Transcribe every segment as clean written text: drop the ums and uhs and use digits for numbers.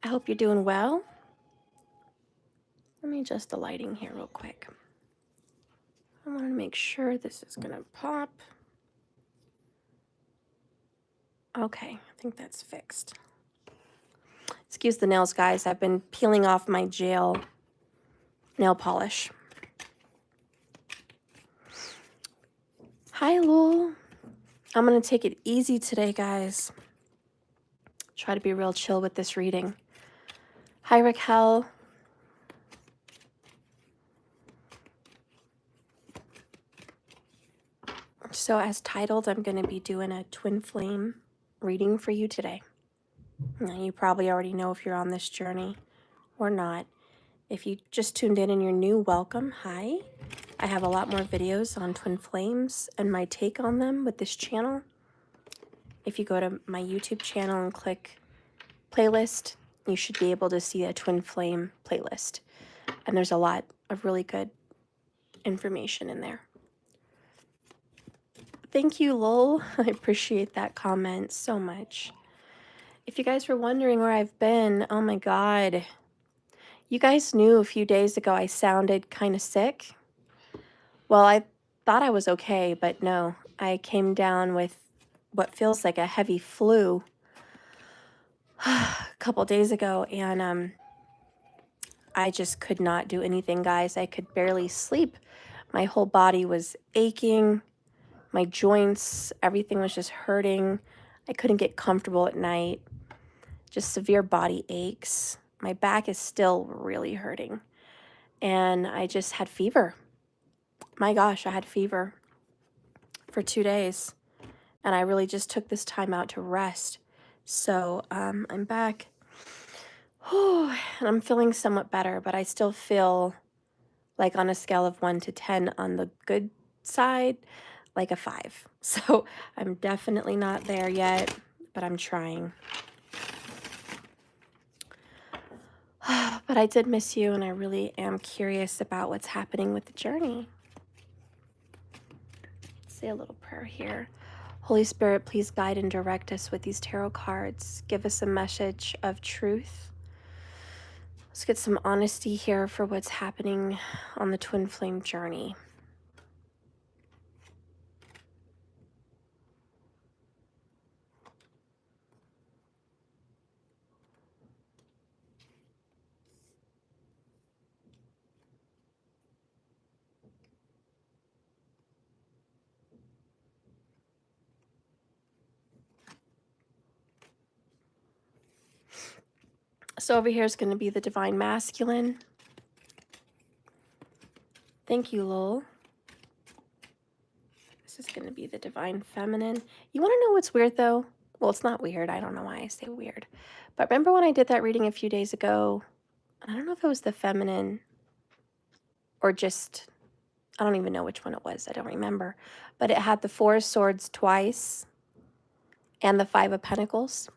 I hope you're doing well. Let me adjust the lighting here real quick. I want to make sure this is going to pop. Okay, I think that's fixed. Excuse the nails, guys. I've been peeling off my gel nail polish. Hi, Lul. I'm going to take it easy today, guys. Try to be real chill with this reading. Hi, Raquel. So as titled, I'm going to be doing a twin flame reading for you today. Now, you probably already know if you're on this journey or not. If you just tuned in and you're new, welcome. Hi. I have a lot more videos on twin flames and my take on them with this channel. If you go to my YouTube channel and click playlist, you should be able to see a twin flame playlist. And there's a lot of really good information in there. Thank you, Lol. I appreciate that comment so much. If you guys were wondering where I've been, oh my God. You guys knew a few days ago I sounded kind of sick. Well, I thought I was okay, but no. I came down with what feels like a heavy flu a couple days ago, and I just could not do anything, guys. I could barely sleep. My whole body was aching. My joints, everything was just hurting. I couldn't get comfortable at night. Just severe body aches. My back is still really hurting. And I just had fever. My gosh, I had fever for 2 days. And I really just took this time out to rest. So I'm back. And I'm feeling somewhat better, but I still feel like on a scale of 1 to 10 on the good side, like a 5. So I'm definitely not there yet, but I'm trying. But I did miss you, and I really am curious about what's happening with the journey. Say a little prayer here. Holy Spirit, please guide and direct us with these tarot cards. Give us a message of truth. Let's get some honesty here for what's happening on the twin flame journey. So over here is going to be the divine masculine. Thank you, Lowell. This is going to be the divine feminine. You want to know what's weird, though? Well, it's not weird. I don't know why I say weird. But remember when I did that reading a few days ago? I don't know if it was the feminine or just, I don't even know which one it was. I don't remember. But it had the 4 of Swords twice and the 5 of Pentacles.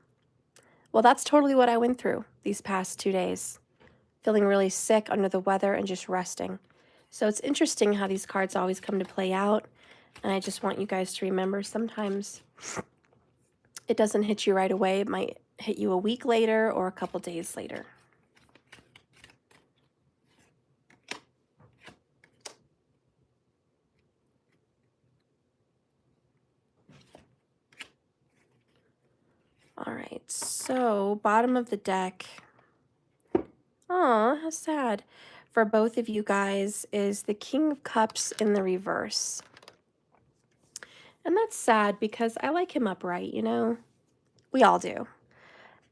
Well, that's totally what I went through these past 2 days. Feeling really sick, under the weather, and just resting. So it's interesting how these cards always come to play out. And I just want you guys to remember sometimes it doesn't hit you right away. It might hit you a week later or a couple days later. All right, so bottom of the deck. Aw, how sad. For both of you guys is the King of Cups in the reverse. And that's sad because I like him upright, you know? We all do.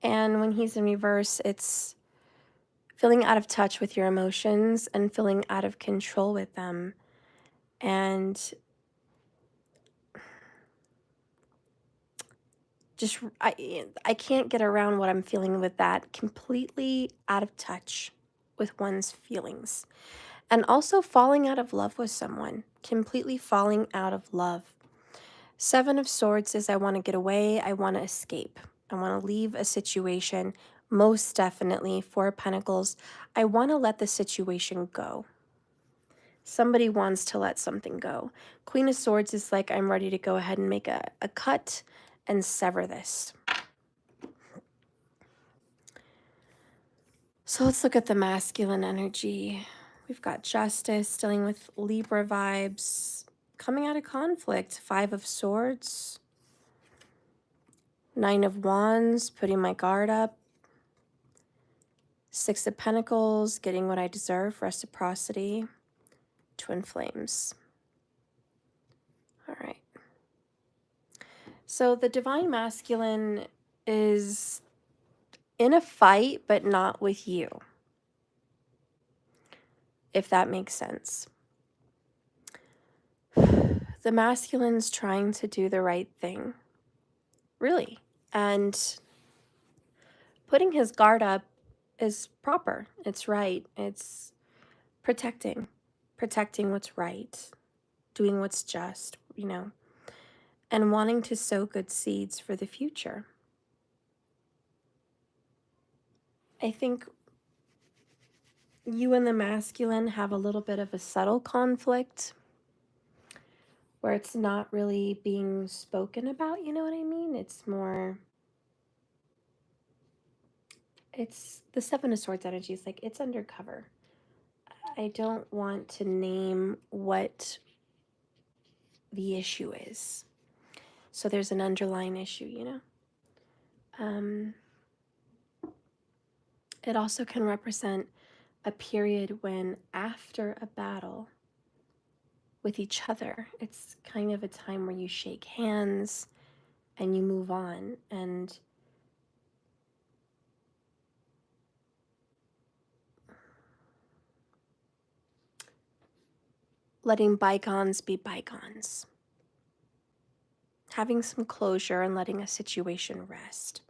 And when he's in reverse, it's feeling out of touch with your emotions and feeling out of control with them. And just, I can't get around what I'm feeling with that. Completely out of touch with one's feelings. And also falling out of love with someone. Completely falling out of love. 7 of Swords is I want to get away. I want to escape. I want to leave a situation. Most definitely. 4 of Pentacles. I want to let the situation go. Somebody wants to let something go. Queen of Swords is like I'm ready to go ahead and make a cut and sever this. So let's look at the masculine energy. We've got Justice dealing with Libra vibes, coming out of conflict. 5 of Swords, 9 of Wands, putting my guard up. 6 of Pentacles, getting what I deserve, reciprocity. Twin Flames. All right. So the Divine Masculine is in a fight, but not with you, if that makes sense. The masculine's trying to do the right thing, really. And putting his guard up is proper. It's right. It's protecting what's right, doing what's just, and wanting to sow good seeds for the future. I think you and the masculine have a little bit of a subtle conflict where it's not really being spoken about, you know what I mean? It's more, it's the 7 of Swords energy is like, it's undercover. I don't want to name what the issue is. So there's an underlying issue, It also can represent a period when after a battle with each other, it's kind of a time where you shake hands and you move on, and letting bygones be bygones. Having some closure and letting a situation rest.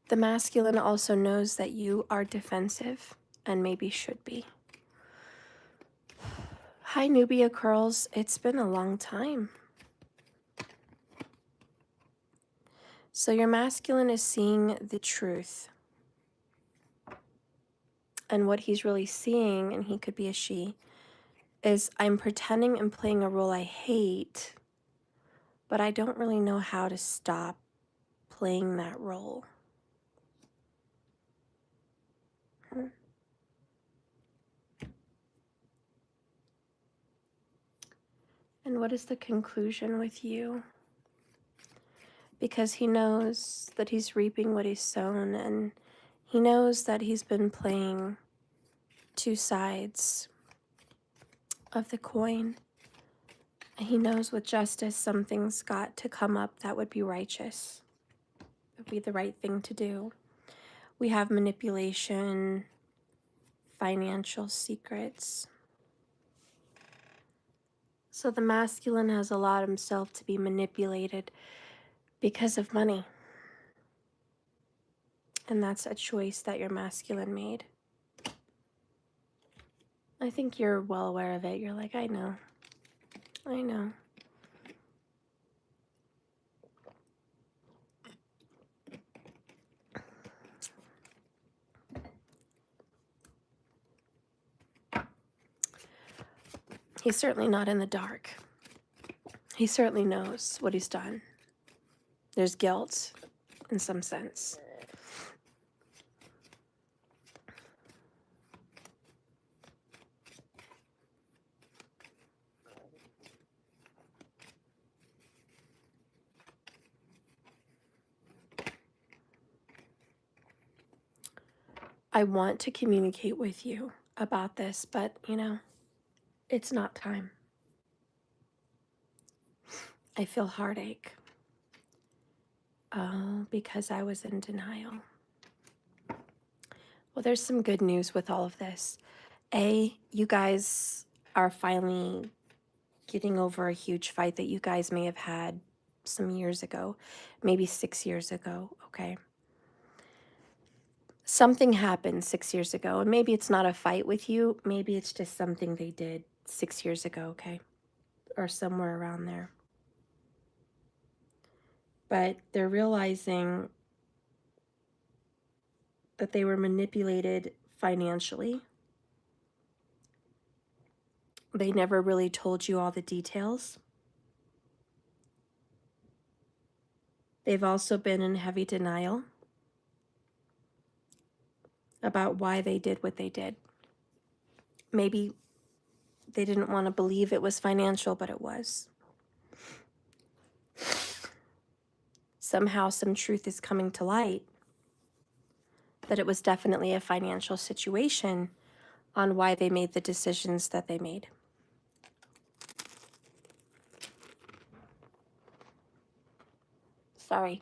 The masculine also knows that you are defensive and maybe should be. Hi, Nubia Curls. It's been a long time. So your masculine is seeing the truth. And what he's really seeing, and he could be a she, is I'm pretending and playing a role I hate, but I don't really know how to stop playing that role. And what is the conclusion with you? Because he knows that he's reaping what he's sown, and he knows that he's been playing 2 sides of the coin. He knows with justice something's got to come up that would be righteous. It would be the right thing to do. We have manipulation, financial secrets. So the masculine has allowed himself to be manipulated because of money. And that's a choice that your masculine made. I think you're well aware of it. You're like, I know. He's certainly not in the dark. He certainly knows what he's done. There's guilt in some sense. I want to communicate with you about this, but, it's not time. I feel heartache. Because I was in denial. Well, there's some good news with all of this. You guys are finally getting over a huge fight that you guys may have had some years ago, maybe 6 years ago, okay? Something happened 6 years ago, and maybe it's not a fight with you, maybe it's just something they did 6 years ago, okay? Or somewhere around there. But they're realizing that they were manipulated financially. They never really told you all the details. They've also been in heavy denial about why they did what they did. Maybe they didn't want to believe it was financial, but it was. Somehow some truth is coming to light that it was definitely a financial situation on why they made the decisions that they made. Sorry.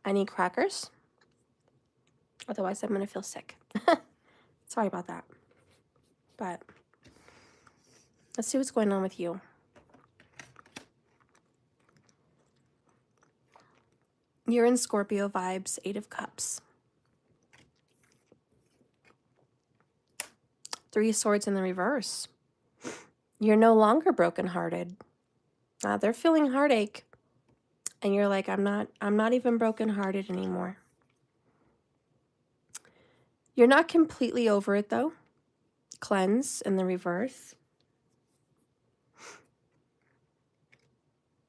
I need crackers. Otherwise, I'm going to feel sick. Sorry about that. But let's see what's going on with you. You're in Scorpio vibes, 8 of Cups. 3 swords in the reverse. You're no longer brokenhearted. They're feeling heartache. And you're like, I'm not even brokenhearted anymore. You're not completely over it though. Cleanse in the reverse.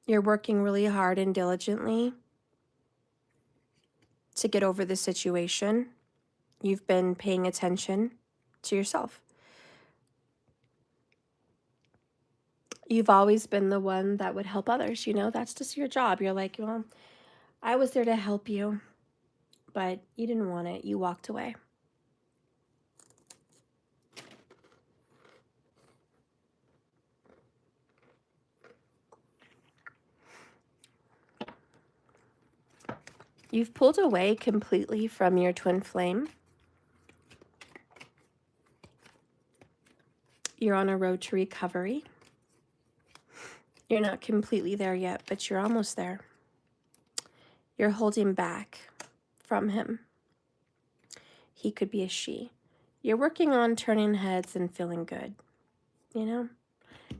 You're working really hard and diligently to get over the situation. You've been paying attention to yourself. You've always been the one that would help others, you know, that's just your job. You're like, well, I was there to help you, but you didn't want it. You walked away. You've pulled away completely from your twin flame. You're on a road to recovery. You're not completely there yet, but you're almost there. You're holding back from him. He could be a she. You're working on turning heads and feeling good. You know,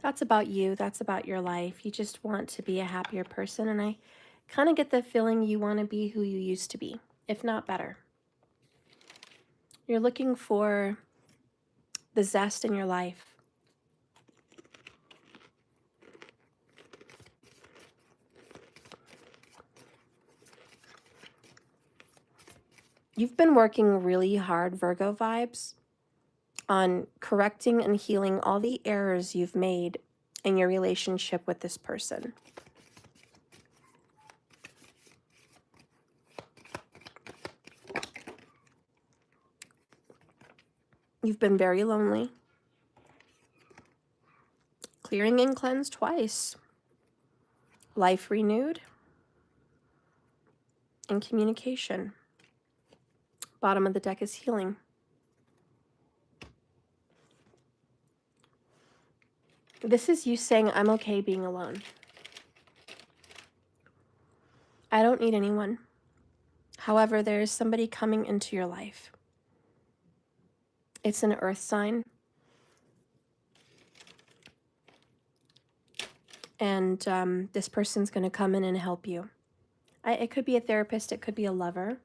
that's about you. That's about your life. You just want to be a happier person. And I kind of get the feeling you want to be who you used to be, if not better. You're looking for the zest in your life. You've been working really hard, Virgo vibes, on correcting and healing all the errors you've made in your relationship with this person. You've been very lonely. Clearing and cleansed twice. Life renewed. And communication. Bottom of the deck is healing. This is you saying, I'm okay being alone. I don't need anyone. However, there is somebody coming into your life. It's an earth sign. And this person's going to come in and help you. It could be a therapist. It could be a lover.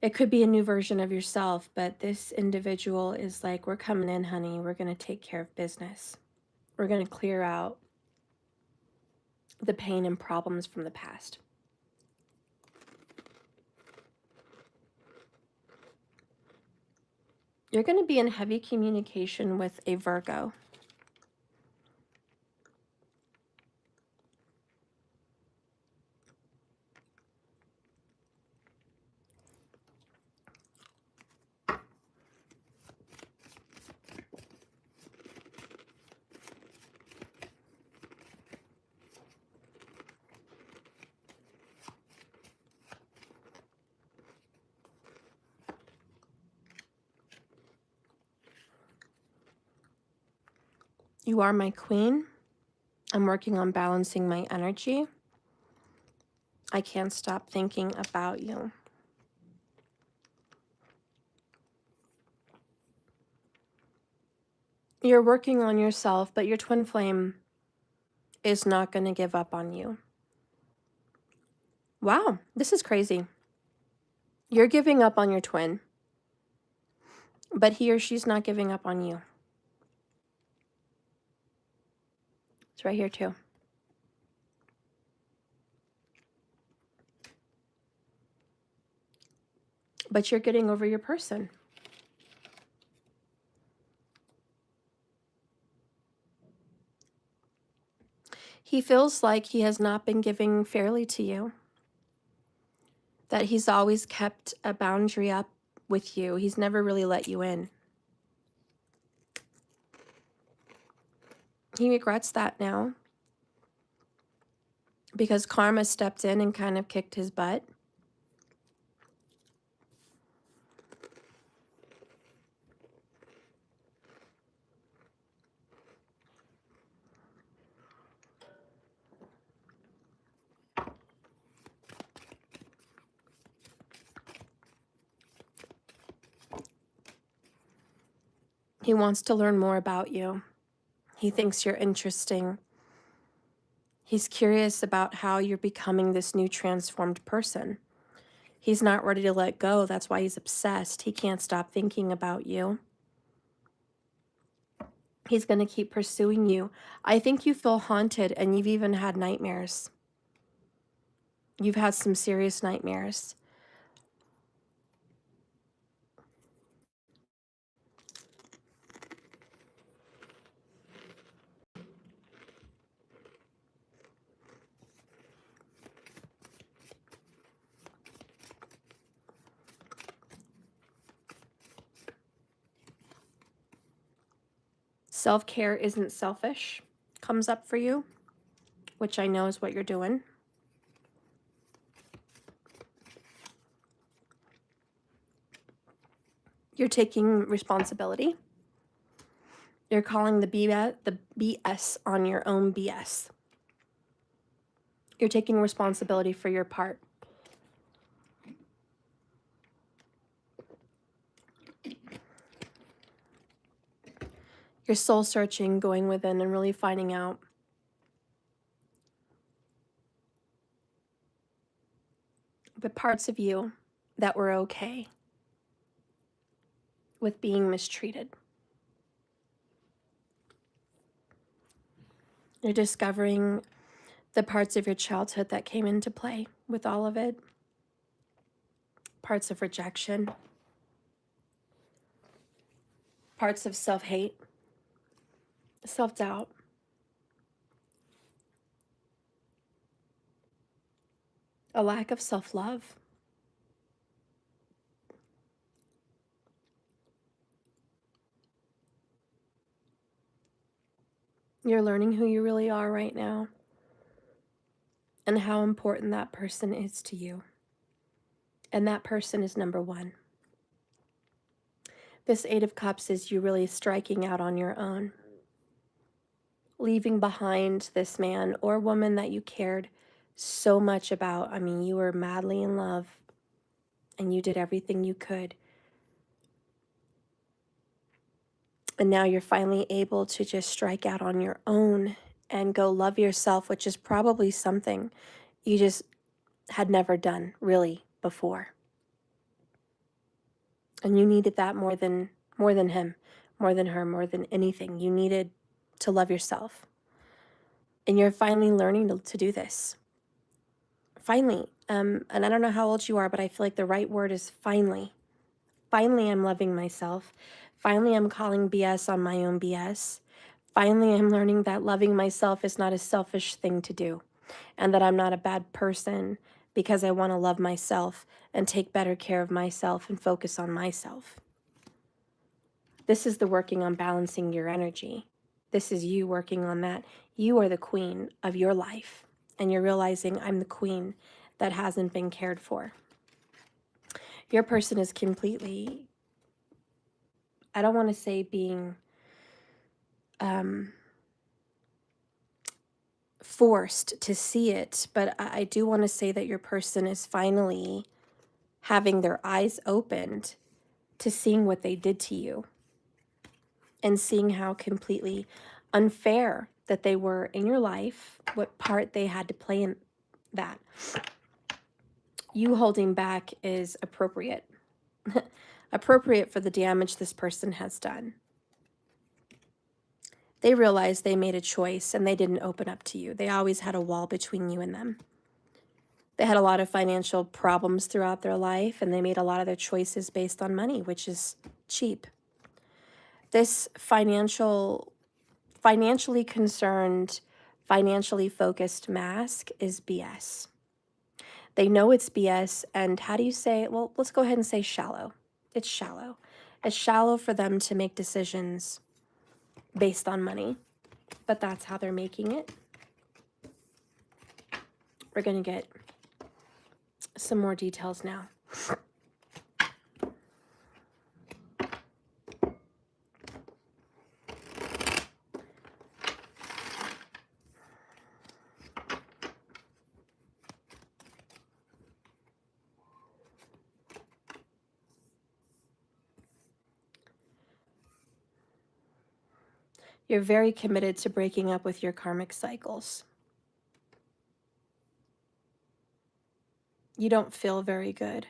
It could be a new version of yourself. But this individual is like, we're coming in, honey. We're going to take care of business. We're going to clear out the pain and problems from the past. You're going to be in heavy communication with a Virgo. You are my queen. I'm working on balancing my energy. I can't stop thinking about you. You're working on yourself, but your twin flame is not going to give up on you. Wow, this is crazy. You're giving up on your twin. But he or she's not giving up on you. It's right here too. But you're getting over your person. He feels like he has not been giving fairly to you, that he's always kept a boundary up with you. He's never really let you in. He regrets that now because karma stepped in and kind of kicked his butt. He wants to learn more about you. He thinks you're interesting. He's curious about how you're becoming this new transformed person. He's not ready to let go. That's why he's obsessed. He can't stop thinking about you. He's going to keep pursuing you. I think you feel haunted, and you've even had nightmares. You've had some serious nightmares. Self-care isn't selfish comes up for you, which I know is what you're doing. You're taking responsibility. You're calling the BS on your own BS. You're taking responsibility for your part. You're soul searching, going within and really finding out the parts of you that were okay with being mistreated. You're discovering the parts of your childhood that came into play with all of it. Parts of rejection. Parts of self-hate. Self-doubt. A lack of self-love. You're learning who you really are right now and how important that person is to you. And that person is number one. This Eight of Cups is you really striking out on your own, leaving behind this man or woman that you cared so much about. I mean, you were madly in love and you did everything you could. And now you're finally able to just strike out on your own and go love yourself, which is probably something you just had never done really before. And you needed that more than him, more than her, more than anything. You needed to love yourself. And you're finally learning to do this. Finally. And I don't know how old you are, but I feel like the right word is finally. Finally, I'm loving myself. Finally, I'm calling BS on my own BS. Finally, I'm learning that loving myself is not a selfish thing to do, and that I'm not a bad person because I want to love myself and take better care of myself and focus on myself. This is the working on balancing your energy. This is you working on that. You are the queen of your life, and you're realizing I'm the queen that hasn't been cared for. Your person is completely, I don't want to say being forced to see it, but I do want to say that your person is finally having their eyes opened to seeing what they did to you and seeing how completely unfair that they were in your life, what part they had to play in that. You holding back is appropriate. appropriate for the damage this person has done. They realized they made a choice and they didn't open up to you. They always had a wall between you and them. They had a lot of financial problems throughout their life, and they made a lot of their choices based on money, which is cheap. This financially concerned, financially focused mask is BS. They know it's BS, and how do you say it? Well, let's go ahead and say shallow. It's shallow. It's shallow for them to make decisions based on money, but that's how they're making it. We're going to get some more details now. You're very committed to breaking up with your karmic cycles. You don't feel very good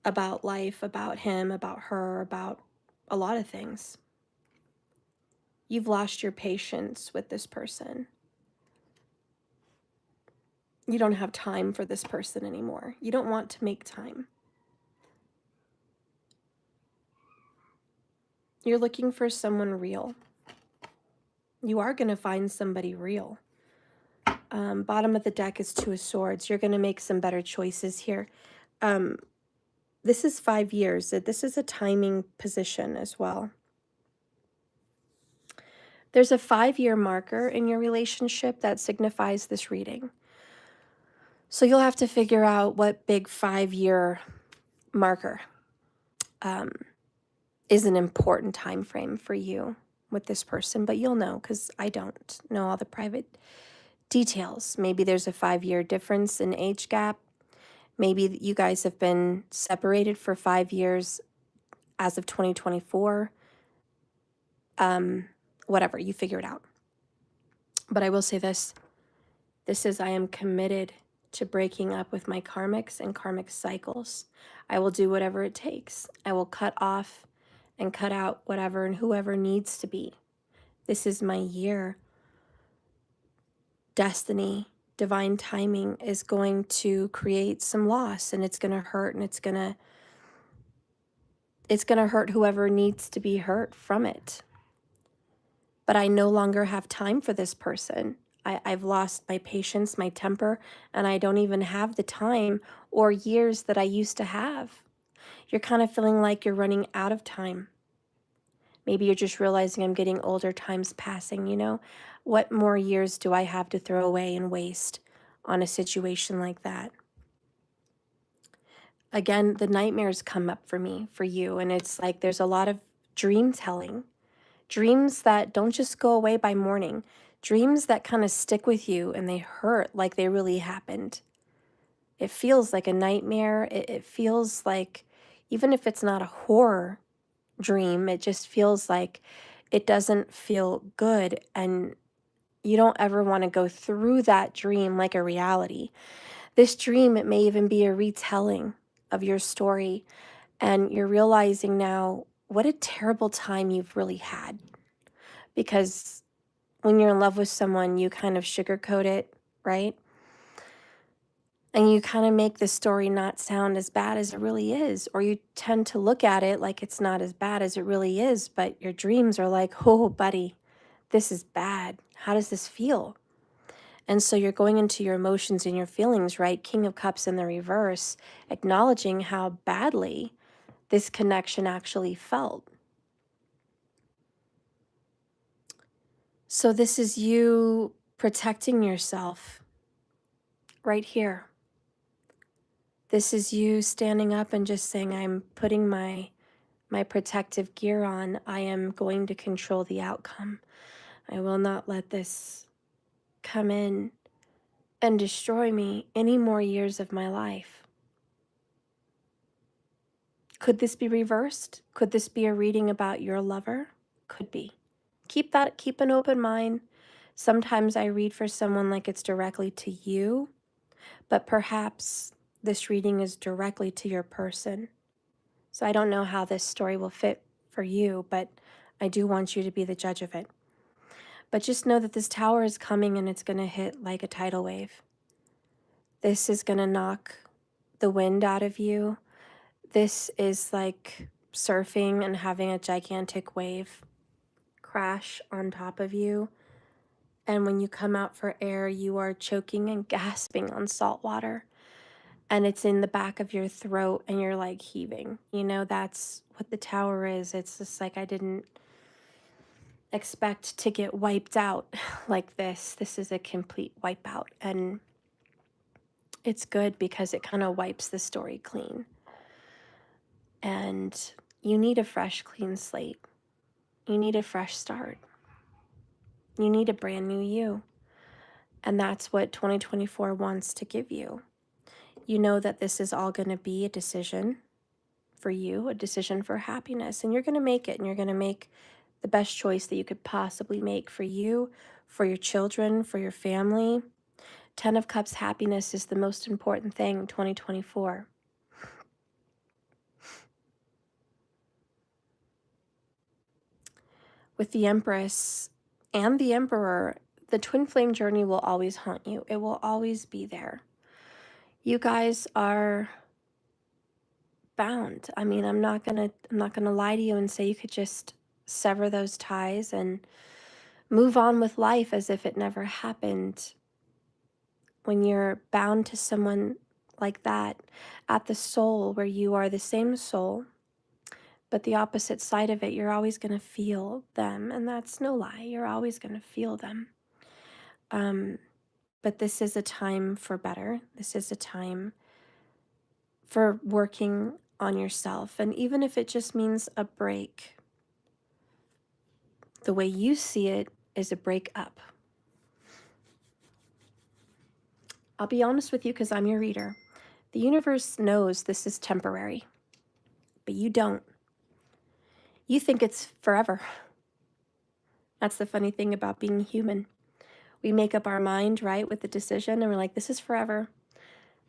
about life, about him, about her, about a lot of things. You've lost your patience with this person. You don't have time for this person anymore. You don't want to make time. You're looking for someone real. You are going to find somebody real. Bottom of the deck is Two of Swords. You're going to make some better choices here. This is 5 years. This is a timing position as well. There's a 5-year marker in your relationship that signifies this reading. So you'll have to figure out what big 5-year marker is an important time frame for you with this person, but you'll know because I don't know all the private details. Maybe there's a 5-year difference in age gap. Maybe you guys have been separated for 5 years as of 2024. Whatever, you figure it out. But I will say this. This is, I am committed to breaking up with my karmics and karmic cycles. I will do whatever it takes. I will cut off and cut out whatever and whoever needs to be. This is my year. Destiny, divine timing is going to create some loss, and it's going to hurt, and it's going to hurt whoever needs to be hurt from it. But I no longer have time for this person. I've lost my patience, my temper, and I don't even have the time or years that I used to have. You're kind of feeling like you're running out of time. Maybe you're just realizing I'm getting older, time's passing, you know? What more years do I have to throw away and waste on a situation like that? Again, the nightmares come up for me, for you, and it's like there's a lot of dream telling. Dreams that don't just go away by morning. Dreams that kind of stick with you and they hurt like they really happened. It feels like a nightmare. It feels like, even if it's not a horror dream, it just feels like it doesn't feel good, and you don't ever want to go through that dream like a reality. This dream, it may even be a retelling of your story, and you're realizing now what a terrible time you've really had. Because when you're in love with someone, you kind of sugarcoat it, right? And you kind of make the story not sound as bad as it really is, or you tend to look at it like it's not as bad as it really is, but your dreams are like, oh, buddy, this is bad. How does this feel? And so you're going into your emotions and your feelings, right? King of Cups in the reverse, acknowledging how badly this connection actually felt. So this is you protecting yourself right here. This is you standing up and just saying, I'm putting my protective gear on. I am going to control the outcome. I will not let this come in and destroy me any more years of my life. Could this be reversed? Could this be a reading about your lover? Could be. Keep an open mind. Sometimes I read for someone like it's directly to you, but perhaps this reading is directly to your person. So I don't know how this story will fit for you, but I do want you to be the judge of it. But just know that this tower is coming and it's going to hit like a tidal wave. This is going to knock the wind out of you. This is like surfing and having a gigantic wave crash on top of you. And when you come out for air, you are choking and gasping on salt water. And it's in the back of your throat and you're like heaving. You know, that's what the tower is. It's just like, I didn't expect to get wiped out like this. This is a complete wipeout. And it's good because it kind of wipes the story clean. And you need a fresh, clean slate. You need a fresh start. You need a brand new you. And that's what 2024 wants to give you. You know that this is all going to be a decision for you, a decision for happiness, and you're going to make it, and you're going to make the best choice that you could possibly make for you, for your children, for your family. 10 of Cups happiness is the most important thing in 2024. With the Empress and the Emperor, the twin flame journey will always haunt you. It will always be there. You guys are bound. I mean, I'm not gonna lie to you and say you could just sever those ties and move on with life as if it never happened. When you're bound to someone like that at the soul, where you are the same soul, but the opposite side of it, you're always going to feel them. And that's no lie. You're always going to feel them. But this is a time for better. This is a time for working on yourself. And even if it just means a break, the way you see it is a breakup. I'll be honest with you because I'm your reader. The universe knows this is temporary, but you don't. You think it's forever. That's the funny thing about being human. We make up our mind, right, with the decision, and we're like, this is forever.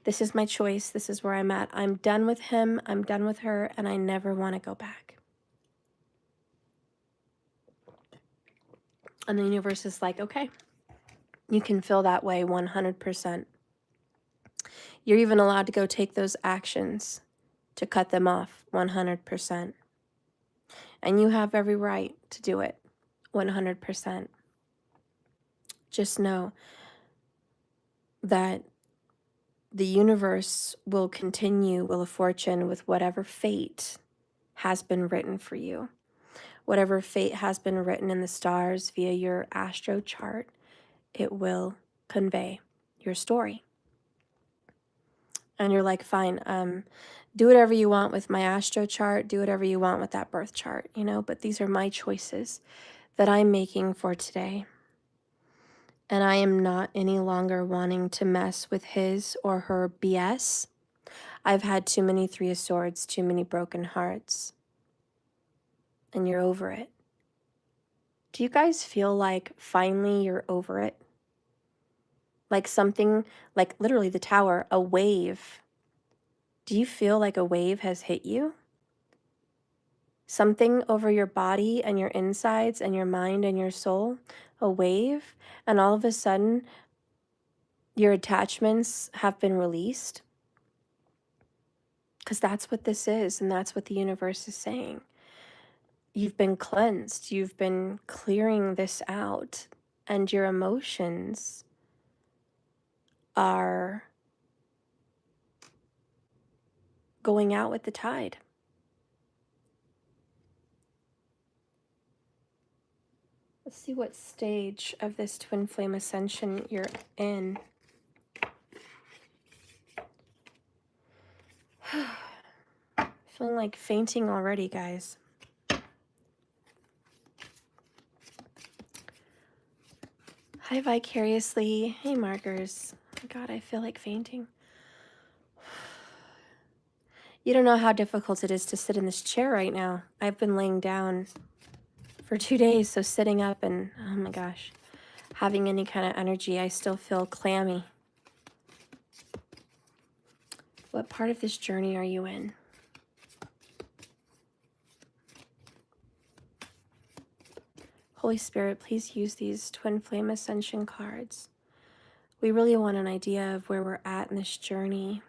This is my choice. This is where I'm at. I'm done with him. I'm done with her, and I never want to go back. And the universe is like, okay, you can feel that way 100%. You're even allowed to go take those actions to cut them off 100%. And you have every right to do it 100%. Just know that the universe will continue, Wheel of Fortune, with whatever fate has been written for you. Whatever fate has been written in the stars via your astro chart, it will convey your story. And you're like, fine, do whatever you want with my astro chart, do whatever you want with that birth chart, you know, but these are my choices that I'm making for today. And I am not any longer wanting to mess with his or her BS. I've had too many Three of Swords, too many broken hearts. And you're over it. Do you guys feel like finally you're over it? Like something, like literally the tower, a wave. Do you feel like a wave has hit you? Something over your body and your insides and your mind and your soul? A wave? And all of a sudden, your attachments have been released? Because that's what this is, and that's what the universe is saying. You've been cleansed. You've been clearing this out, and your emotions are going out with the tide. Let's see what stage of this twin flame ascension you're in. Feeling like fainting already, guys. Hi, Vicariously. Hey, Markers. God, I feel like fainting. You don't know how difficult it is to sit in this chair right now. I've been laying down for 2 days, so sitting up and, oh my gosh, having any kind of energy, I still feel clammy. What part of this journey are you in? Holy Spirit, please use these twin flame ascension cards. We really want an idea of where we're at in this journey.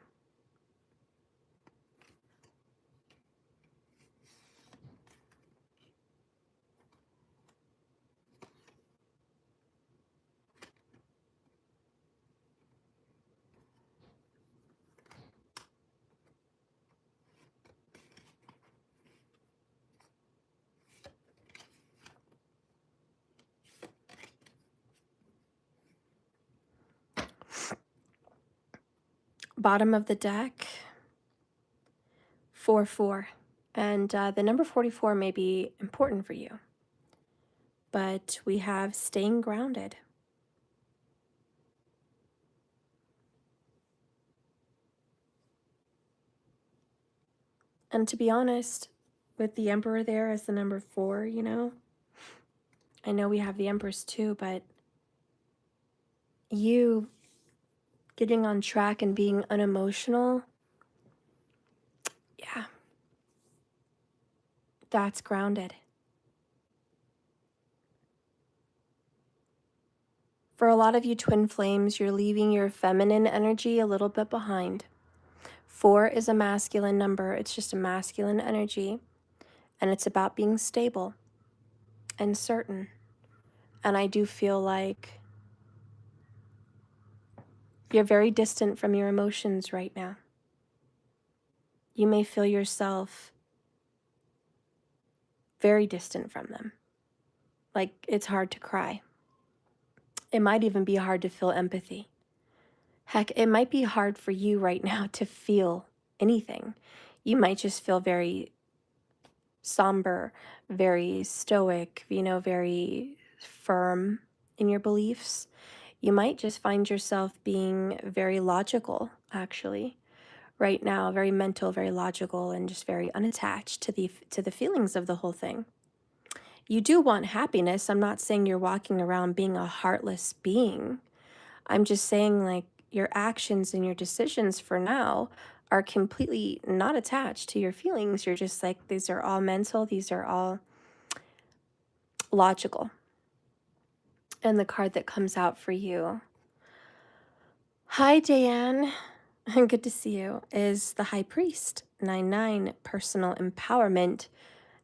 Bottom of the deck, 4-4. And the number 44 may be important for you, but we have staying grounded. And to be honest, with the Emperor there as the number 4, you know, I know we have the Empress too, but you getting on track and being unemotional, yeah, that's grounded. For a lot of you twin flames, you're leaving your feminine energy a little bit behind. 4 is a masculine number. It's just a masculine energy, and it's about being stable and certain. And I do feel like you're very distant from your emotions right now. You may feel yourself very distant from them. Like it's hard to cry. It might even be hard to feel empathy. Heck, it might be hard for you right now to feel anything. You might just feel very somber, very stoic, you know, very firm in your beliefs. You might just find yourself being very logical, actually, right now, very mental, very logical, and just very unattached to the feelings of the whole thing. You do want happiness. I'm not saying you're walking around being a heartless being. I'm just saying, like, your actions and your decisions for now are completely not attached to your feelings. You're just like, these are all mental, these are all logical. And the card that comes out for you, hi, Diane, good to see you, is the High Priest, 9-9, personal empowerment.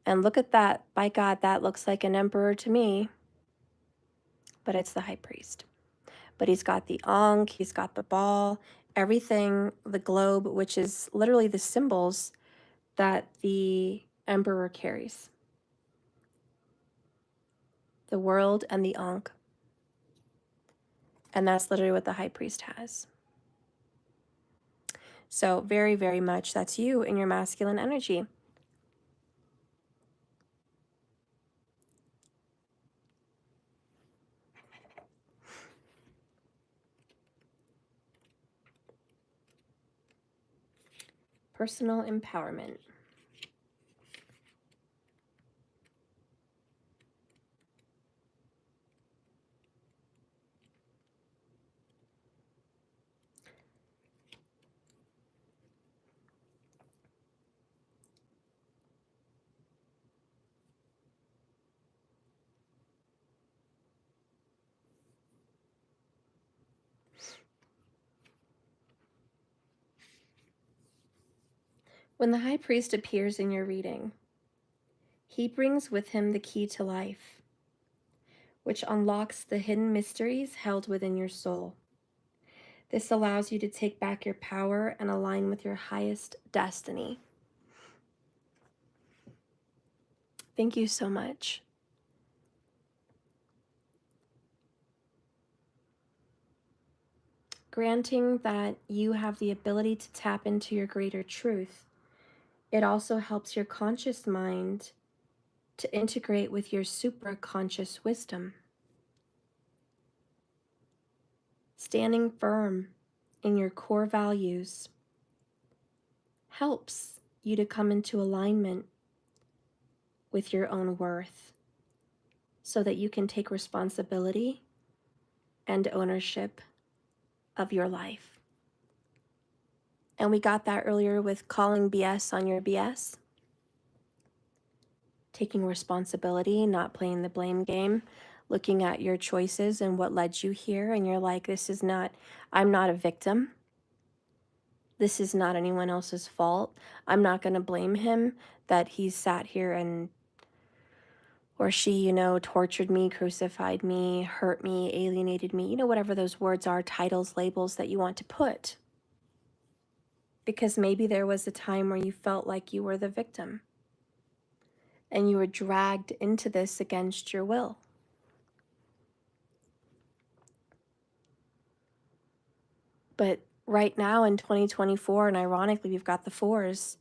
And look at that. By God, that looks like an emperor to me. But it's the High Priest. But he's got the Ankh, he's got the ball, everything, the globe, which is literally the symbols that the emperor carries. The world and the Ankh. And that's literally what the High Priest has. So very, very much that's you in your masculine energy. Personal empowerment. When the High Priest appears in your reading, he brings with him the key to life, which unlocks the hidden mysteries held within your soul. This allows you to take back your power and align with your highest destiny. Thank you so much. Granting that you have the ability to tap into your greater truth, it also helps your conscious mind to integrate with your supraconscious wisdom. Standing firm in your core values helps you to come into alignment with your own worth so that you can take responsibility and ownership of your life. And we got that earlier with calling BS on your BS. taking responsibility, not playing the blame game, looking at your choices and what led you here. And you're like, I'm not a victim. This is not anyone else's fault. I'm not going to blame him that he sat here and, or she, tortured me, crucified me, hurt me, alienated me, whatever those words are, titles, labels that you want to put. Because maybe there was a time where you felt like you were the victim and you were dragged into this against your will. But right now in 2024, and ironically, we've got the fours,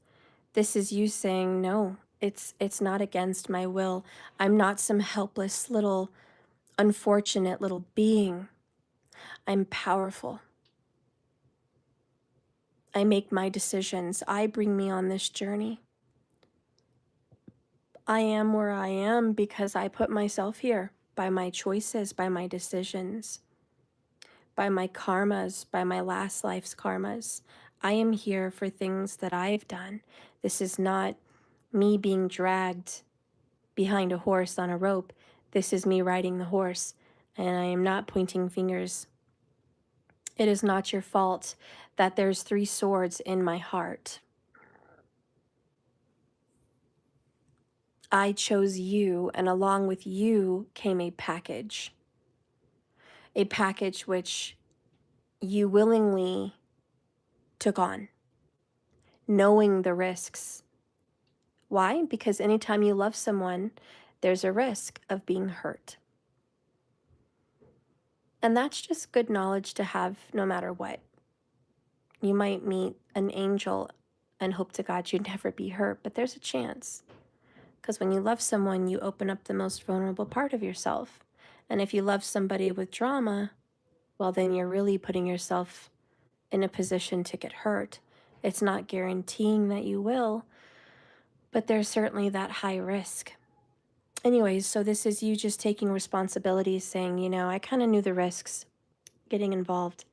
this is you saying, no, it's not against my will. I'm not some helpless little, unfortunate little being. I'm powerful. I make my decisions. I bring me on this journey. I am where I am because I put myself here by my choices, by my decisions, by my karmas, by my last life's karmas. I am here for things that I've done. This is not me being dragged behind a horse on a rope. This is me riding the horse, and I am not pointing fingers. It is not your fault that there's 3 swords in my heart. I chose you, and along with you came a package which you willingly took on, knowing the risks. Why? Because anytime you love someone, there's a risk of being hurt. And that's just good knowledge to have no matter what. You might meet an angel and hope to God you'd never be hurt, but there's a chance. Because when you love someone, you open up the most vulnerable part of yourself. And if you love somebody with drama, well, then you're really putting yourself in a position to get hurt. It's not guaranteeing that you will, but there's certainly that high risk. Anyways, so this is you just taking responsibility, saying, I kind of knew the risks getting involved.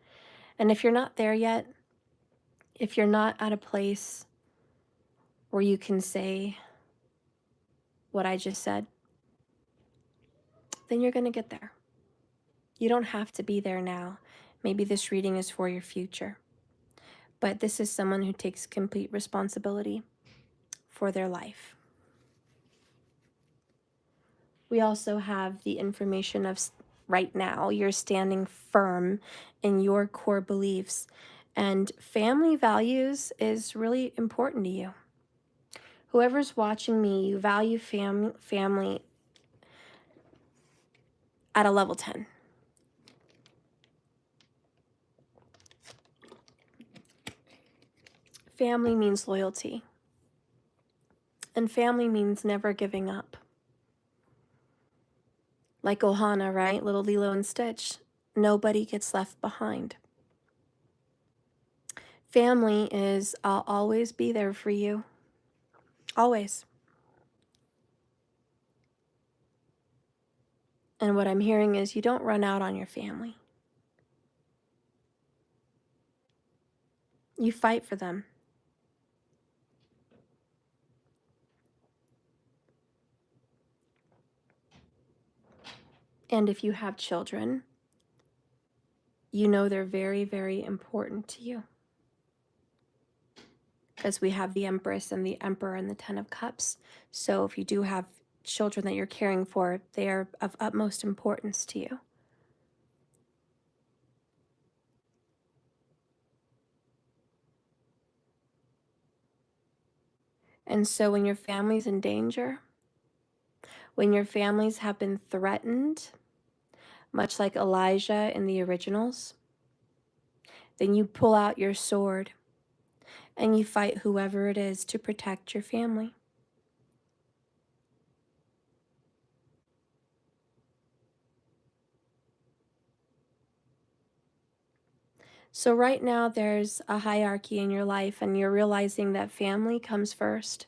And if you're not there yet, if you're not at a place where you can say what I just said, then you're going to get there. You don't have to be there now. Maybe this reading is for your future. But this is someone who takes complete responsibility for their life. We also have the information of right now, you're standing firm in your core beliefs, and family values is really important to you. Whoever's watching me, you value family at a level 10. Family means loyalty. And family means never giving up. Like Ohana, right? Little Lilo and Stitch. Nobody gets left behind. Family is, I'll always be there for you. Always. And what I'm hearing is you don't run out on your family. You fight for them. And if you have children, you know they're very, very important to you. Because we have the Empress and the Emperor and the Ten of Cups. So if you do have children that you're caring for, they are of utmost importance to you. And so when your family's in danger, when your families have been threatened, much like Elijah in the originals, then you pull out your sword and you fight whoever it is to protect your family. So right now there's a hierarchy in your life and you're realizing that family comes first.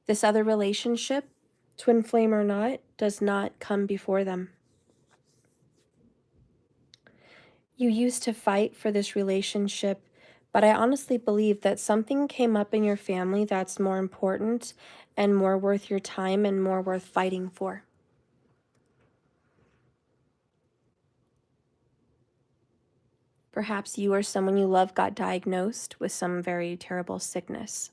This other relationship, twin flame or not, does not come before them. You used to fight for this relationship But I honestly believe that something came up in your family that's more important and more worth your time and more worth fighting for. Perhaps you or someone you love got diagnosed with some very terrible sickness.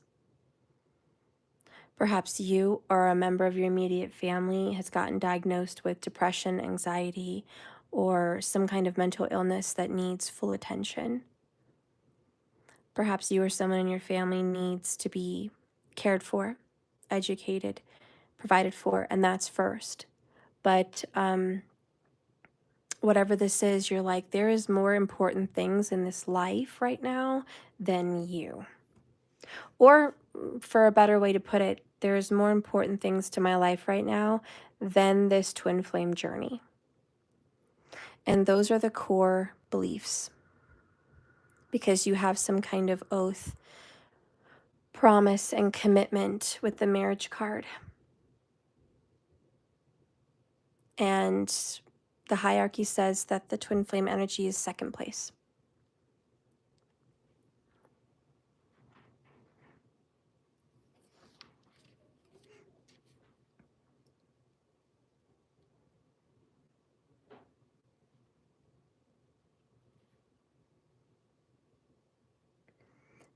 Perhaps you or a member of your immediate family has gotten diagnosed with depression, anxiety, or some kind of mental illness that needs full attention. Perhaps you or someone in your family needs to be cared for, educated, provided for, and that's first. But whatever this is, you're like, there is more important things in this life right now than you. Or, for a better way to put it, there's more important things to my life right now than this twin flame journey. And those are the core beliefs. Because you have some kind of oath, promise, and commitment with the marriage card. And the hierarchy says that the twin flame energy is second place.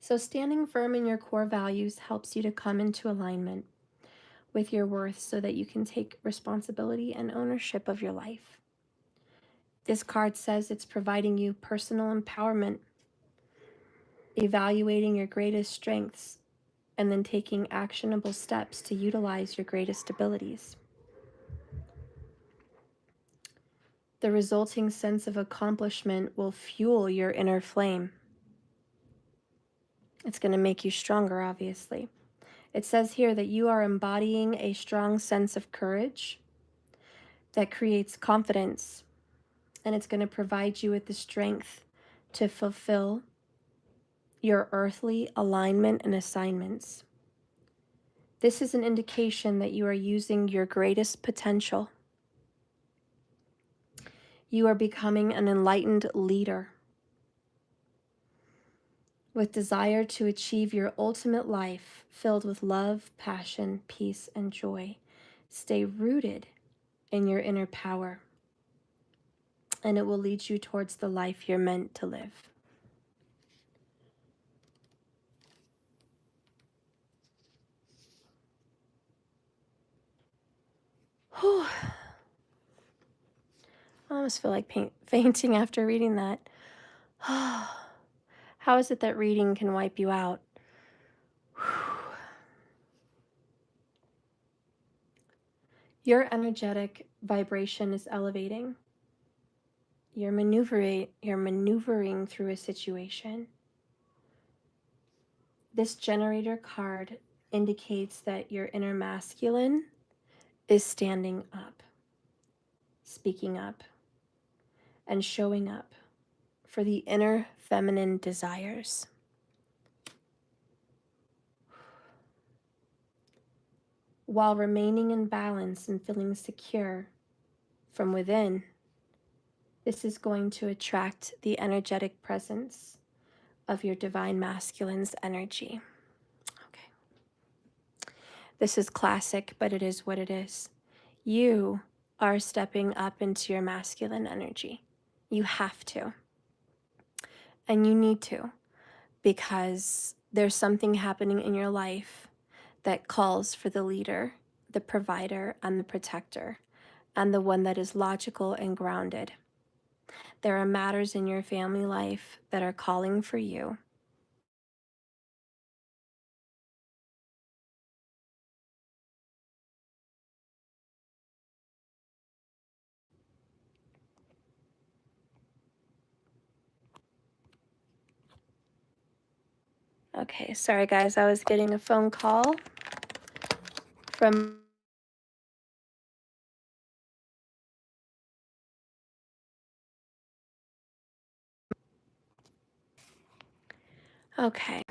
So standing firm in your core values helps you to come into alignment with your worth so that you can take responsibility and ownership of your life. This card says it's providing you personal empowerment, evaluating your greatest strengths, and then taking actionable steps to utilize your greatest abilities. The resulting sense of accomplishment will fuel your inner flame. It's going to make you stronger, obviously. It says here that you are embodying a strong sense of courage that creates confidence, and it's going to provide you with the strength to fulfill your earthly alignment and assignments. This is an indication that you are using your greatest potential. You are becoming an enlightened leader with desire to achieve your ultimate life filled with love, passion, peace, and joy. Stay rooted in your inner power, and it will lead you towards the life you're meant to live. Whew. I almost feel like fainting after reading that. How is it that reading can wipe you out? Your energetic vibration is elevating. You're maneuvering through a situation. This generator card indicates that your inner masculine is standing up, speaking up, and showing up for the inner feminine desires. While remaining in balance and feeling secure from within, this is going to attract the energetic presence of your divine masculine's energy. Okay. This is classic, but it is what it is. You are stepping up into your masculine energy. You have to. And you need to, because there's something happening in your life that calls for the leader, the provider, and the protector, and the one that is logical and grounded. There are matters in your family life that are calling for you. Okay, sorry guys, I was getting a phone call from Okay.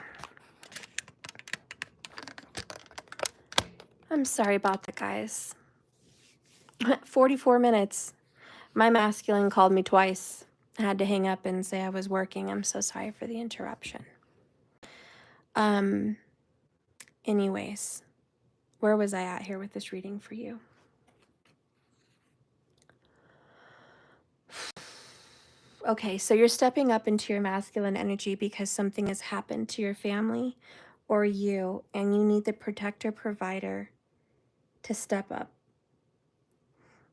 I'm sorry about that, guys. 44 minutes. My masculine called me twice. I had to hang up and say I was working. I'm so sorry for the interruption. Anyways, where was I at here with this reading for you? Okay, so you're stepping up into your masculine energy because something has happened to your family or you, and you need the protector provider to step up.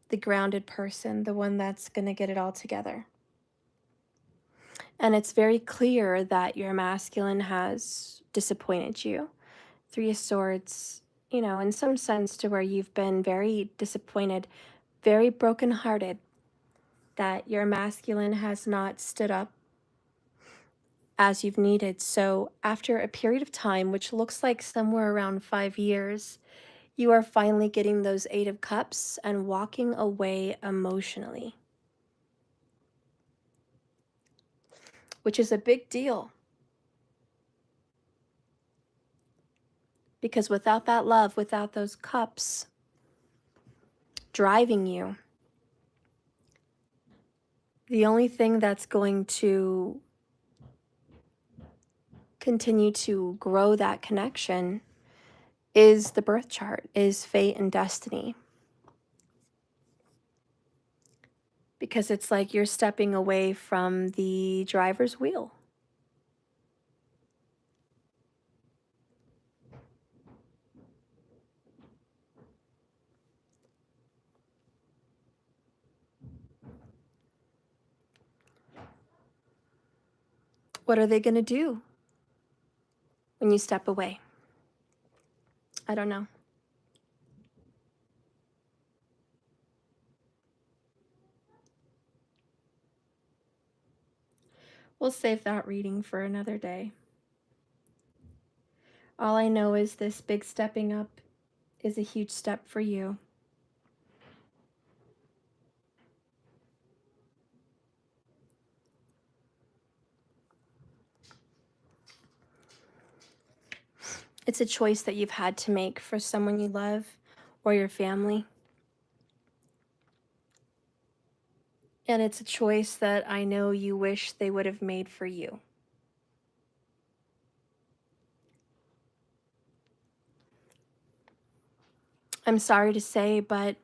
The grounded person, the one that's going to get it all together. And it's very clear that your masculine has disappointed you. Three of Swords, you know, in some sense to where you've been very disappointed, very brokenhearted, that your masculine has not stood up as you've needed. So after a period of time, which looks like somewhere around 5 years, you are finally getting those 8 of Cups and walking away emotionally, which is a big deal. Because without that love, without those cups driving you, the only thing that's going to continue to grow that connection is the birth chart, is fate and destiny. Because it's like you're stepping away from the driver's wheel. What are they going to do when you step away? I don't know. We'll save that reading for another day. All I know is this big stepping up is a huge step for you. It's a choice that you've had to make for someone you love or your family. And it's a choice that I know you wish they would have made for you. I'm sorry to say, but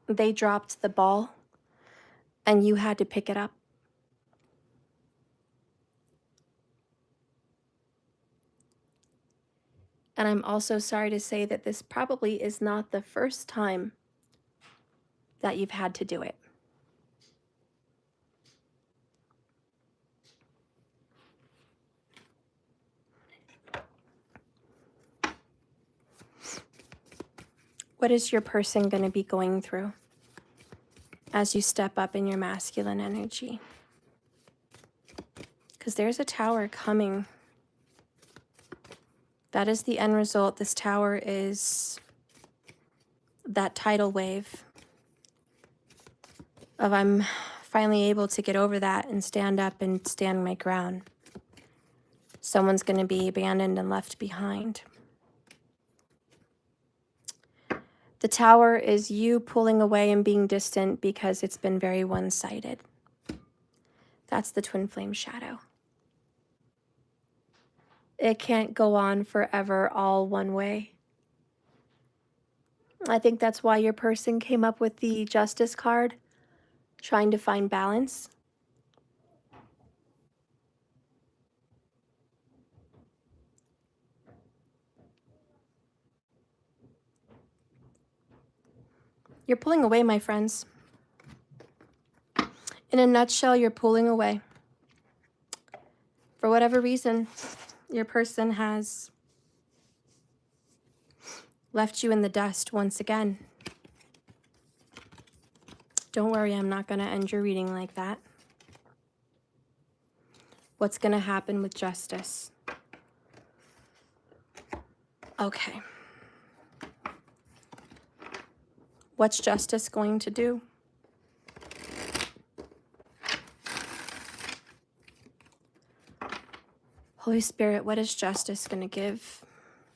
they dropped the ball and you had to pick it up. And I'm also sorry to say that this probably is not the first time that you've had to do it. What is your person going to be going through as you step up in your masculine energy? Because there's a tower coming. That is the end result. This tower is that tidal wave of I'm finally able to get over that and stand up and stand my ground. Someone's going to be abandoned and left behind. The tower is you pulling away and being distant because it's been very one-sided. That's the twin flame shadow. It can't go on forever all one way. I think that's why your person came up with the Justice card, trying to find balance. You're pulling away, my friends. In a nutshell, you're pulling away. For whatever reason, your person has left you in the dust once again. Don't worry, I'm not going to end your reading like that. What's going to happen with justice? Okay. What's justice going to do? Holy Spirit, what is justice going to give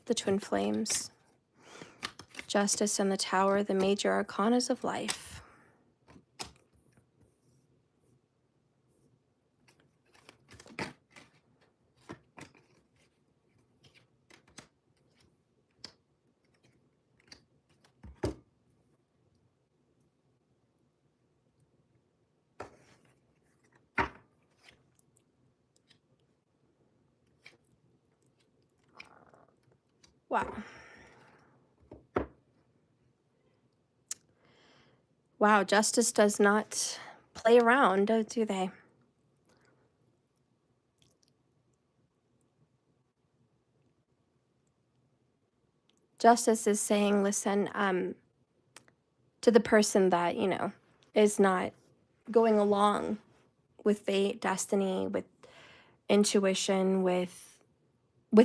the twin flames? Justice and the tower, the major arcanas of life. Wow. Wow, justice does not play around, do they? Justice is saying, listen, to the person that, is not going along with fate, destiny, with intuition, with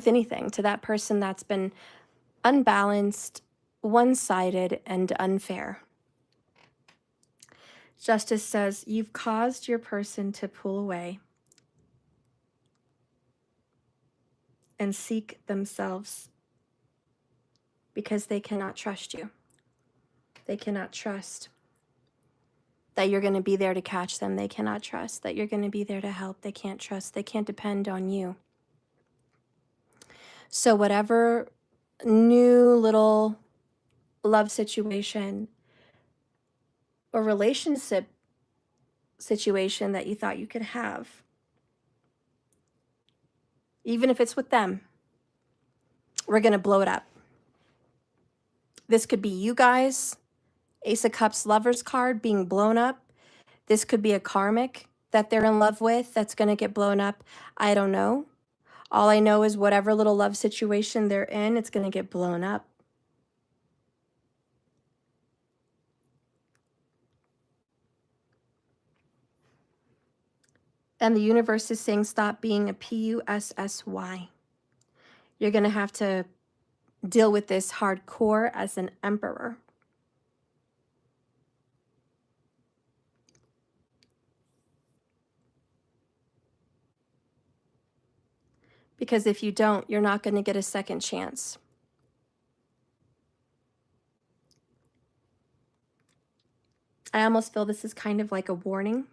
anything, to that person that's been unbalanced, one-sided, and unfair. Justice says, you've caused your person to pull away and seek themselves because they cannot trust you. They cannot trust that you're going to be there to catch them. They cannot trust that you're going to be there to help. They can't trust. They can't depend on you. So whatever new little love situation or relationship situation that you thought you could have, even if it's with them, we're going to blow it up. This could be you guys, Ace of Cups Lovers card being blown up. This could be a karmic that they're in love with that's going to get blown up. I don't know. All I know is whatever little love situation they're in, it's going to get blown up. And the universe is saying, stop being a PUSSY. You're going to have to deal with this hardcore as an emperor. Because if you don't, you're not going to get a second chance. I almost feel this is kind of like a warning.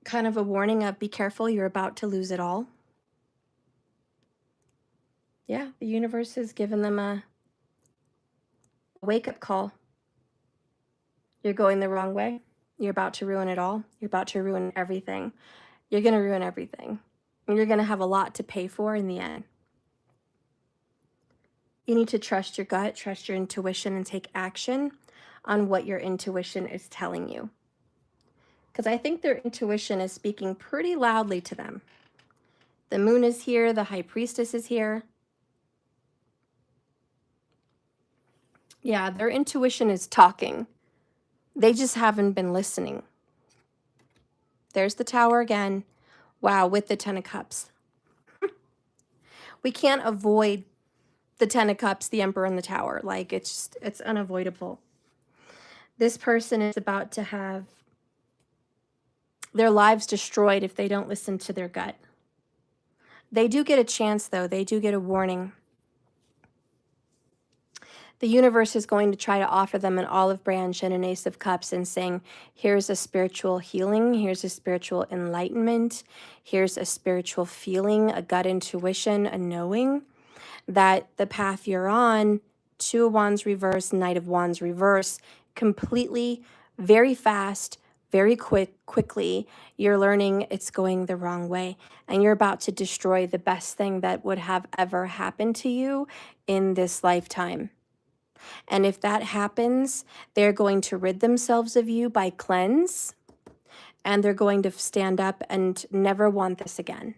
Kind of a warning of be careful, you're about to lose it all. Yeah, the universe has given them a wake-up call. You're going the wrong way. You're about to ruin it all. You're about to ruin everything. You're going to ruin everything. And you're going to have a lot to pay for in the end. You need to trust your gut, trust your intuition, and take action on what your intuition is telling you. Because I think their intuition is speaking pretty loudly to them. The moon is here. The high priestess is here. Yeah, their intuition is talking. They just haven't been listening. There's the Tower again. Wow, with the Ten of Cups. We can't avoid the Ten of Cups, the Emperor, and the Tower. Like, it's unavoidable. This person is about to have their lives destroyed if they don't listen to their gut. They do get a chance, though. They do get a warning. The universe is going to try to offer them an olive branch and an Ace of Cups and saying, here's a spiritual healing, here's a spiritual enlightenment, here's a spiritual feeling, a gut intuition, a knowing that the path you're on, Two of Wands reverse, Knight of Wands reverse, completely, very fast, very quickly, you're learning it's going the wrong way. And you're about to destroy the best thing that would have ever happened to you in this lifetime. And if that happens, they're going to rid themselves of you by cleanse, and they're going to stand up and never want this again.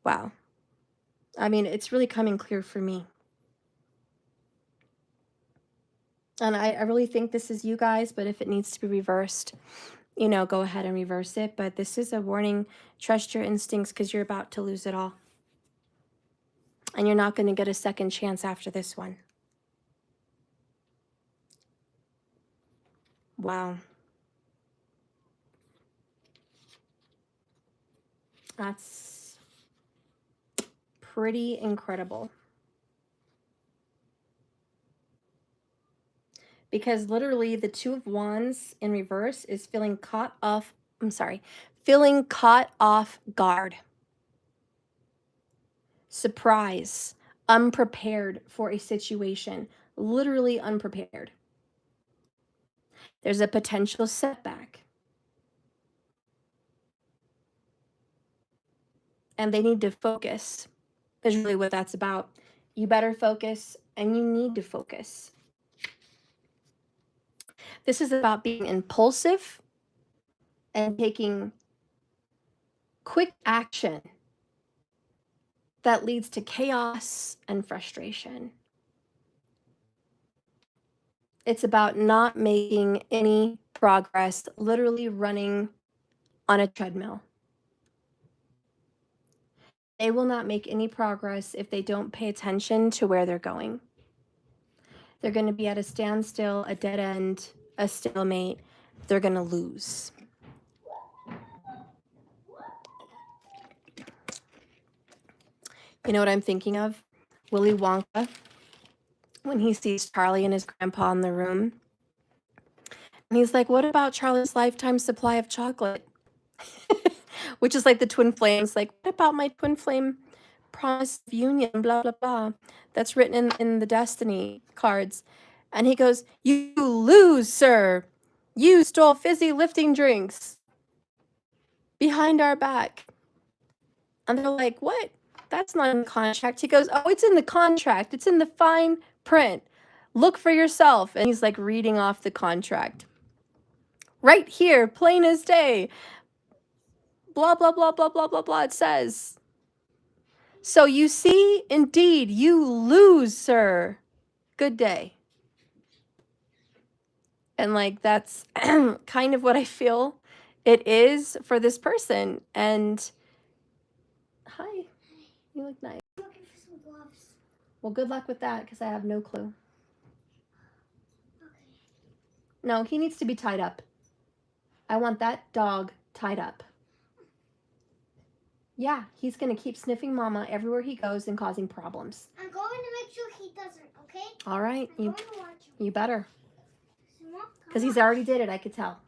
Wow. I mean, it's really coming clear for me. And I really think this is you guys, but if it needs to be reversed, go ahead and reverse it. But this is a warning. Trust your instincts because you're about to lose it all. And you're not going to get a second chance after this one. Wow. That's pretty incredible. Because literally the Two of Wands in reverse is feeling caught off guard. Surprise, unprepared for a situation, literally unprepared. There's a potential setback. and they need to focus, is really what that's about. You better focus, and you need to focus. This is about being impulsive and taking quick action that leads to chaos and frustration. It's about not making any progress, literally running on a treadmill. They will not make any progress if they don't pay attention to where they're going. They're going to be at a standstill, a dead end, a stalemate. They're going to lose. You know what I'm thinking of? Willy Wonka, when he sees Charlie and his grandpa in the room. And he's like, what about Charlie's lifetime supply of chocolate? Which is like the twin flames. Like, what about my twin flame promise of union, blah, blah, blah. That's written in the destiny cards. And he goes, you lose, sir. You stole fizzy lifting drinks behind our back. And they're like, what? That's not in the contract. He goes, oh, it's in the contract. It's in the fine print. Look for yourself. And he's like reading off the contract. Right here, plain as day. Blah, blah, blah, blah, blah, blah, blah. It says. So you see, indeed, you lose, sir. Good day. And like, that's kind of what I feel it is for this person. And hi, you look nice. I'm looking for some gloves. Well, good luck with that, because I have no clue. Okay. No, he needs to be tied up. I want that dog tied up. Yeah, he's going to keep sniffing mama everywhere he goes and causing problems. I'm going to make sure he doesn't, okay? All right, I'm going to watch him. you better. Simone, Because he's already did it, I could tell.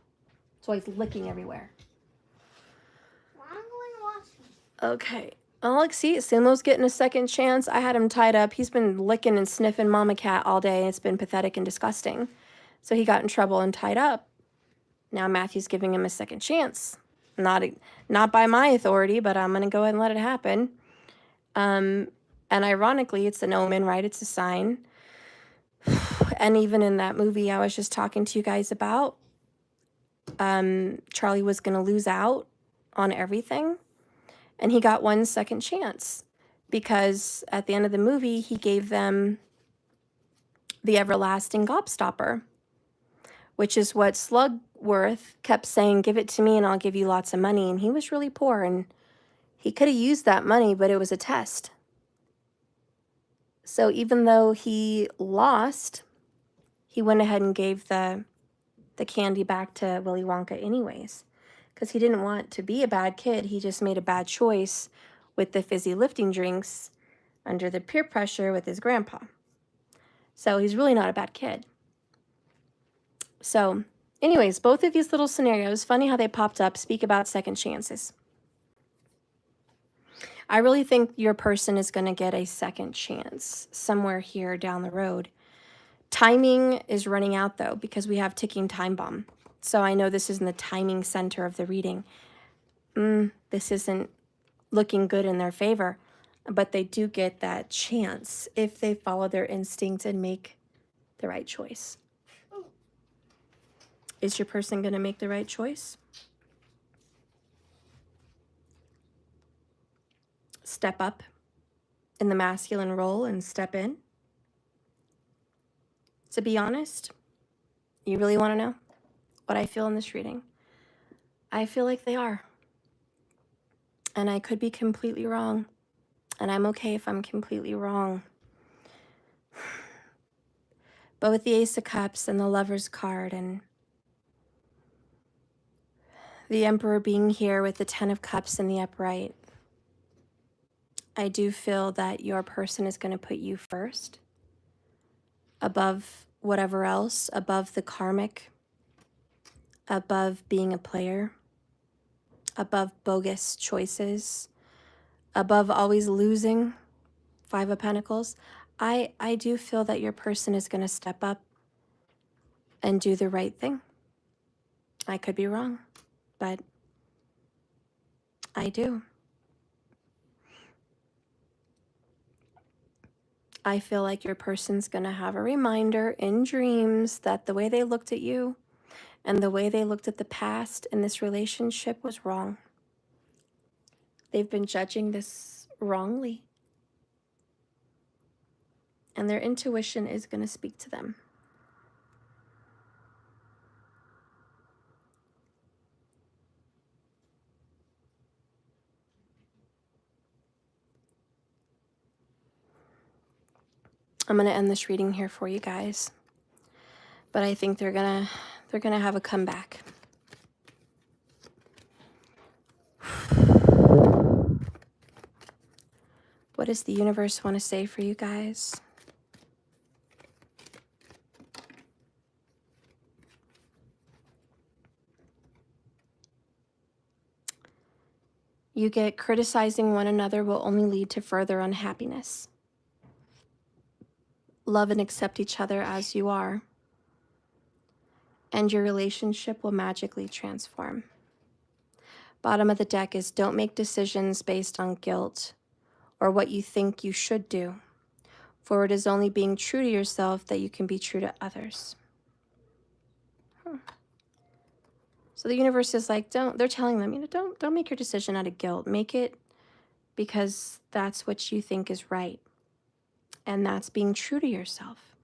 So he's licking everywhere. well, I'm going to watch him. Okay. Oh, look, see, Sumo's getting a second chance. I had him tied up. He's been licking and sniffing mama cat all day. It's been pathetic and disgusting. So he got in trouble and tied up. Now Matthew's giving him a second chance. Not by my authority, but I'm going to go ahead and let it happen. And ironically, it's an omen, right? It's a sign. And even in that movie I was just talking to you guys about, Charlie was going to lose out on everything. And he got one second chance because at the end of the movie, he gave them the everlasting gobstopper, which is what Slugworth kept saying, give it to me and I'll give you lots of money. And he was really poor and he could have used that money, but it was a test. So even though he lost, he went ahead and gave the candy back to Willy Wonka anyways, because he didn't want to be a bad kid. He just made a bad choice with the fizzy lifting drinks under the peer pressure with his grandpa. So he's really not a bad kid. So anyways, both of these little scenarios, funny how they popped up, speak about second chances. I really think your person is going to get a second chance somewhere here down the road. Timing is running out, though, because we have ticking time bomb. So I know this is in the timing center of the reading. This isn't looking good in their favor, but they do get that chance if they follow their instinct and make the right choice. Is your person going to make the right choice? Step up in the masculine role and step in? To be honest, you really want to know what I feel in this reading? I feel like they are. And I could be completely wrong. And I'm okay if I'm completely wrong. But with the Ace of Cups and the Lover's card and the Emperor being here with the Ten of Cups in the upright, I do feel that your person is going to put you first, above whatever else, above the karmic, above being a player, above bogus choices, above always losing. Five of Pentacles. I do feel that your person is going to step up and do the right thing. I could be wrong, but I do. I feel like your person's going to have a reminder in dreams that the way they looked at you and the way they looked at the past in this relationship was wrong. They've been judging this wrongly. And their intuition is going to speak to them. I'm going to end this reading here for you guys. But I think they're going to have a comeback. What does the universe want to say for you guys? You get criticizing one another will only lead to further unhappiness. Love and accept each other as you are, and your relationship will magically transform. Bottom of the deck is don't make decisions based on guilt or what you think you should do, for it is only being true to yourself that you can be true to others. So the universe is like, they're telling them, don't make your decision out of guilt. Make it because that's what you think is right. And that's being true to yourself.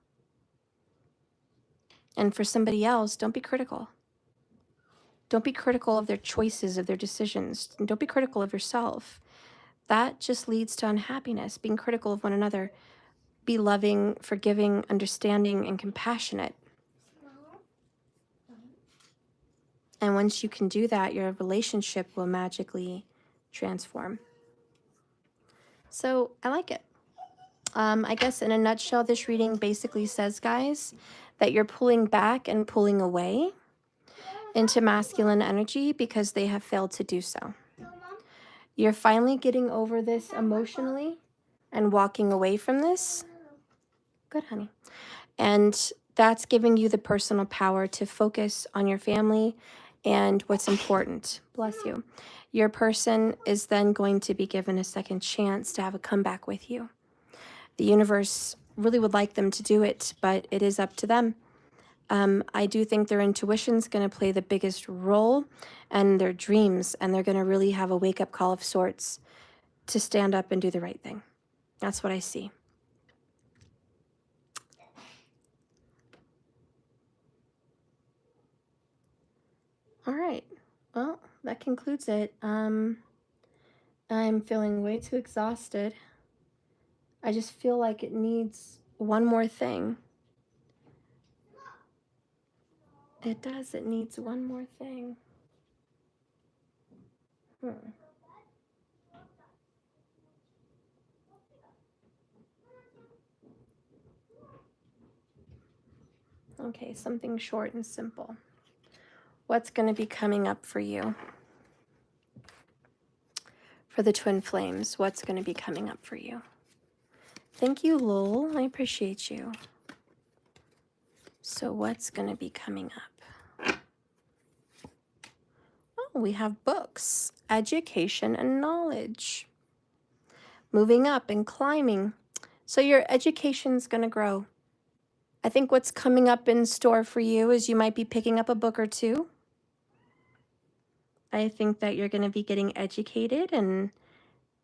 And for somebody else, don't be critical. Don't be critical of their choices, of their decisions. And don't be critical of yourself. That just leads to unhappiness, being critical of one another. Be loving, forgiving, understanding, and compassionate. And once you can do that, your relationship will magically transform. So I like it. I guess in a nutshell, this reading basically says, guys, that you're pulling back and pulling away into masculine energy because they have failed to do so. You're finally getting over this emotionally and walking away from this. Good, honey. And that's giving you the personal power to focus on your family and what's important. Bless you. Your person is then going to be given a second chance to have a comeback with you. The universe really would like them to do it, but it is up to them. I do think their intuition is going to play the biggest role, and their dreams, and they're going to really have a wake-up call of sorts to stand up and do the right thing. That's what I see. All right. Well, that concludes it. I'm feeling way too exhausted. I just feel like it needs one more thing. It does. It needs one more thing. Okay, something short and simple. What's going to be coming up for you? For the twin flames, what's going to be coming up for you? Thank you, Lowell. I appreciate you. So what's going to be coming up? Oh, we have books, education and knowledge. Moving up and climbing. So your education's going to grow. I think what's coming up in store for you is you might be picking up a book or two. I think that you're going to be getting educated and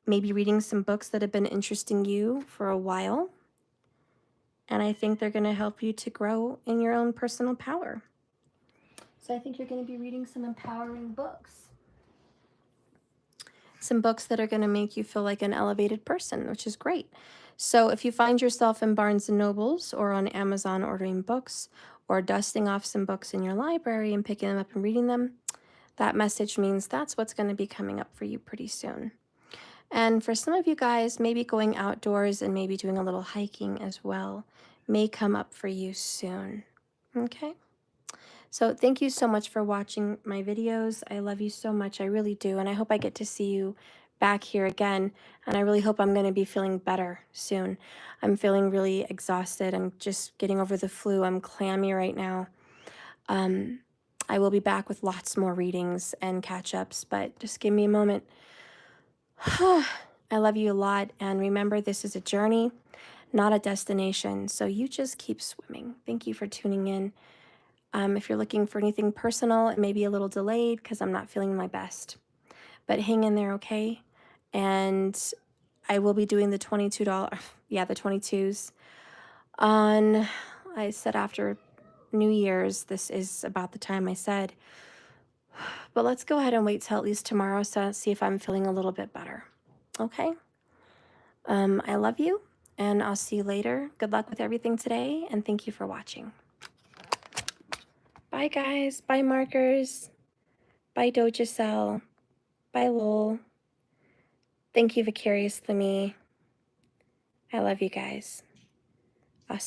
maybe reading some books that have been interesting you for a while. And I think they're going to help you to grow in your own personal power. So I think you're going to be reading some empowering books. Some books that are going to make you feel like an elevated person, which is great. So if you find yourself in Barnes & Nobles or on Amazon ordering books or dusting off some books in your library and picking them up and reading them, that message means that's what's going to be coming up for you pretty soon. And for some of you guys, maybe going outdoors and maybe doing a little hiking as well may come up for you soon. Okay? So thank you so much for watching my videos. I love you so much. I really do. And I hope I get to see you back here again. And I really hope I'm going to be feeling better soon. I'm feeling really exhausted. I'm just getting over the flu. I'm clammy right now. I will be back with lots more readings and catch-ups, but just give me a moment. I love you a lot. And remember, this is a journey. not a destination. So you just keep swimming. Thank you for tuning in. If you're looking for anything personal, it may be a little delayed because I'm not feeling my best. But hang in there, okay? And I will be doing the $22, yeah, the 22s on, I said after New Year's. This is about the time I said. But let's go ahead and wait till at least tomorrow so see if I'm feeling a little bit better. Okay? I love you, and I'll see you later. Good luck with everything today, and thank you for watching. Bye, guys. Bye, Markers. Bye, Doja Cell. Bye, Lowell. Thank you, Vicarious Me. I love you guys.